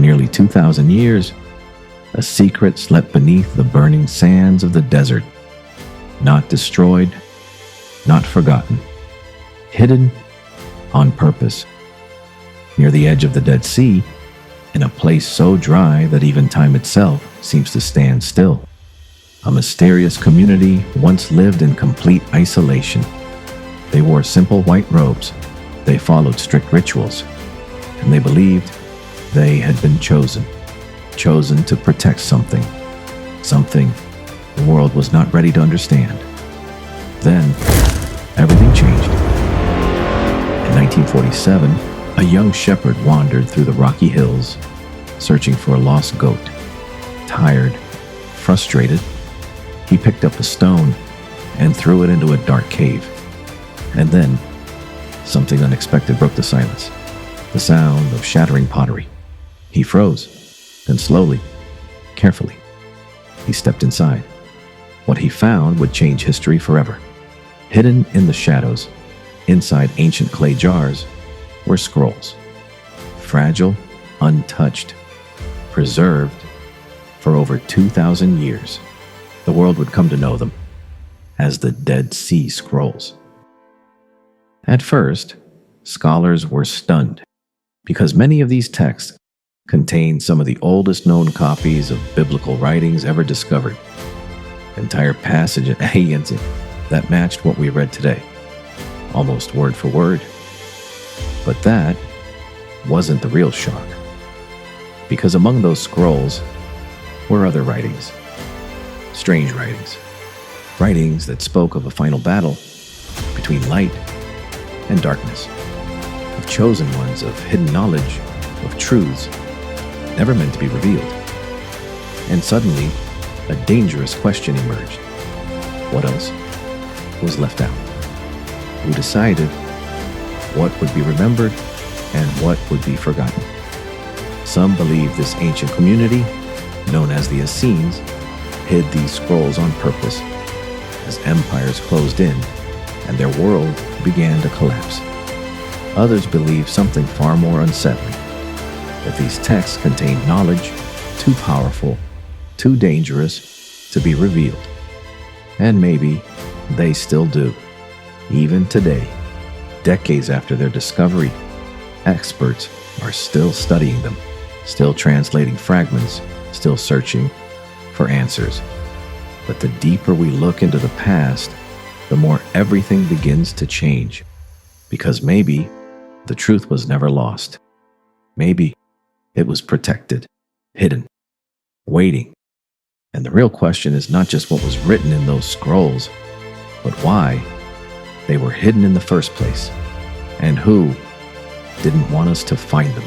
nearly 2,000 years, a secret slept beneath the burning sands of the desert, not destroyed, not forgotten, hidden on purpose. Near the edge of the Dead Sea, in a place so dry that even time itself seems to stand still, a mysterious community once lived in complete isolation. They wore simple white robes, they followed strict rituals, and they believed they had been chosen to protect something the world was not ready to understand. Then, everything changed. In 1947, a young shepherd wandered through the rocky hills, searching for a lost goat. Tired, frustrated, he picked up a stone and threw it into a dark cave. And then, something unexpected broke the silence. The sound of shattering pottery. He froze, then slowly, carefully, he stepped inside. What he found would change history forever. Hidden in the shadows, inside ancient clay jars, were scrolls. Fragile, untouched, preserved for over 2,000 years. The world would come to know them as the Dead Sea Scrolls. At first, scholars were stunned because many of these texts contain some of the oldest known copies of biblical writings ever discovered. Entire passages that matched what we read today, almost word for word. But that wasn't the real shock, because among those scrolls were other writings, strange writings, writings that spoke of a final battle between light and darkness, of chosen ones, of hidden knowledge, of truths never meant to be revealed. And suddenly, a dangerous question emerged. What else was left out? Who decided what would be remembered and what would be forgotten? Some believe this ancient community, known as the Essenes, hid these scrolls on purpose as empires closed in and their world began to collapse. Others believe something far more unsettling, that these texts contain knowledge too powerful, too dangerous to be revealed. And maybe they still do. Even today, decades after their discovery, experts are still studying them, still translating fragments, still searching for answers. But the deeper we look into the past, the more everything begins to change. Because maybe the truth was never lost. Maybe it was protected, hidden, waiting. And the real question is not just what was written in those scrolls, but why they were hidden in the first place, and who didn't want us to find them.